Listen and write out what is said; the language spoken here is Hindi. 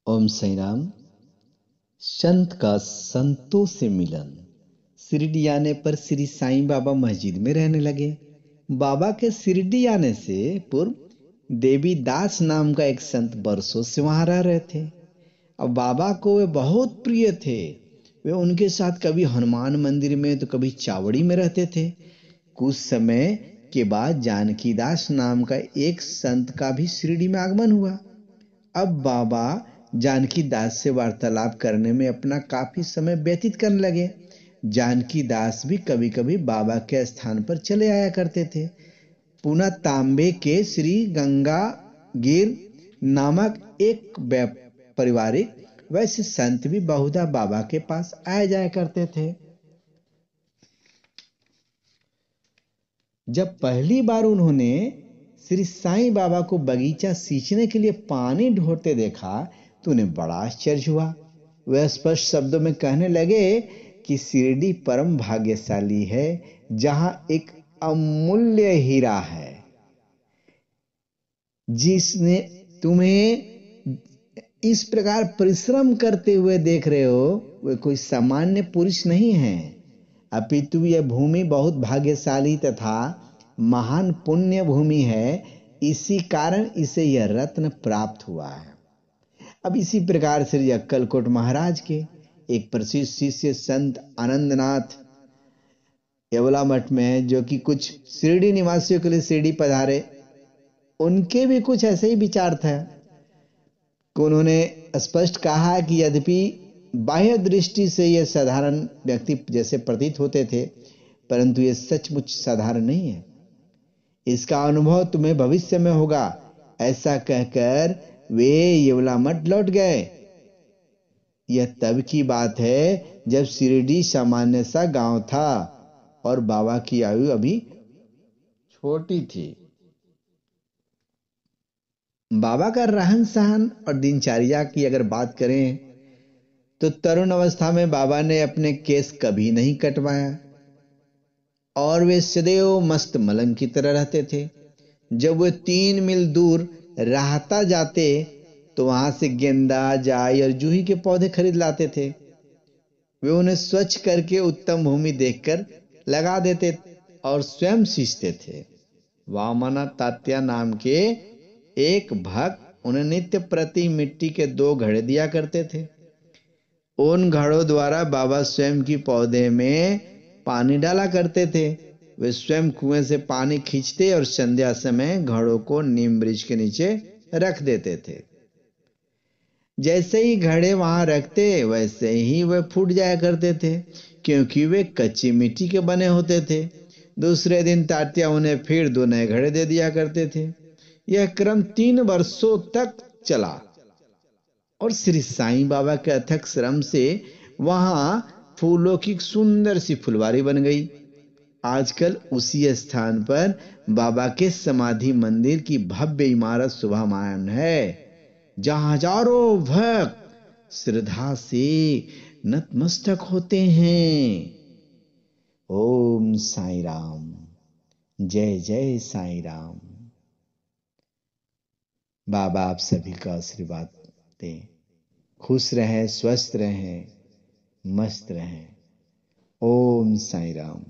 ओम साई राम। संत का संतों से मिलन। शिरडी आने पर श्री साईं बाबा मस्जिद में रहने लगे। बाबा के शिरडी आने से पूर्व देवी दास नाम का एक संत बरसों से वहां रह रहे थे। अब बाबा को वे बहुत प्रिय थे। वे उनके साथ कभी हनुमान मंदिर में तो कभी चावड़ी में रहते थे। कुछ समय के बाद जानकी दास नाम का एक संत का भी शिरडी में आगमन हुआ। अब बाबा जानकी दास से वार्तालाप करने में अपना काफी समय व्यतीत करने लगे। जानकी दास भी कभी कभी बाबा के स्थान पर चले आया करते थे। पुनः तांबे के श्री गंगा गिर नामक एक पारिवारिक वैसे संत भी बहुधा बाबा के पास आया जाया करते थे। जब पहली बार उन्होंने श्री साईं बाबा को बगीचा सींचने के लिए पानी ढोते देखा तो उन्हें बड़ा आश्चर्य हुआ। वे स्पष्ट शब्दों में कहने लगे कि शिरडी परम भाग्यशाली है, जहां एक अमूल्य हीरा है। जिसने तुम्हें इस प्रकार परिश्रम करते हुए देख रहे हो, वे कोई सामान्य पुरुष नहीं है, अपितु यह भूमि बहुत भाग्यशाली तथा महान पुण्य भूमि है। इसी कारण इसे यह रत्न प्राप्त हुआ है। अब इसी प्रकार श्री अक्कलकोट महाराज के एक प्रसिद्ध शिष्य संत आनंदनाथ येवला मठ में, जो कि कुछ शिरडी निवासियों के लिए शिरडी पधारे, उनके भी कुछ ऐसे ही विचार था। उन्होंने स्पष्ट कहा कि यद्यपि बाह्य दृष्टि से ये साधारण व्यक्ति जैसे प्रतीत होते थे, परंतु ये सचमुच साधारण नहीं है। इसका अनुभव तुम्हें भविष्य में होगा। ऐसा कहकर वे येवला मठ लौट गए। यह तब की बात है जब शिरडी सामान्य सा गांव था और बाबा की आयु अभी छोटी थी। बाबा का रहन सहन और दिनचर्या की अगर बात करें तो तरुण अवस्था में बाबा ने अपने केस कभी नहीं कटवाया और वे सदैव मस्त मलंग की तरह रहते थे। जब वे 3 मील दूर राहता जाते तो वहां से गेंदा, जाई और जूही के पौधे खरीद लाते थे। वे उन्हें स्वच्छ करके उत्तम भूमि देखकर लगा देते और स्वयं सींचते थे। वामना तात्या नाम के एक भक्त उन्हें नित्य प्रति मिट्टी के 2 घड़े दिया करते थे। उन घड़ों द्वारा बाबा स्वयं की पौधे में पानी डाला करते थे। वे स्वयं कुएं से पानी खींचते और संध्या समय घड़ों को नीम वृक्ष के नीचे रख देते थे। जैसे ही घड़े वहां रखते वैसे ही वे फूट जाया करते थे, क्योंकि वे कच्ची मिट्टी के बने होते थे। दूसरे दिन तात्या उन्हें फिर 2 नए घड़े दे दिया करते थे। यह क्रम 3 वर्षों तक चला और श्री साईं बाबा के अथक श्रम से वहां फूलों की सुंदर सी फुलवारी बन गई। आजकल उसी स्थान पर बाबा के समाधि मंदिर की भव्य इमारत शोभामान है, जहां हजारों भक्त श्रद्धा से नतमस्तक होते हैं। ओम साई राम। जय जय साई राम। बाबा आप सभी का आशीर्वाद दें। खुश रहें, स्वस्थ रहें, मस्त रहें। ओम साई राम।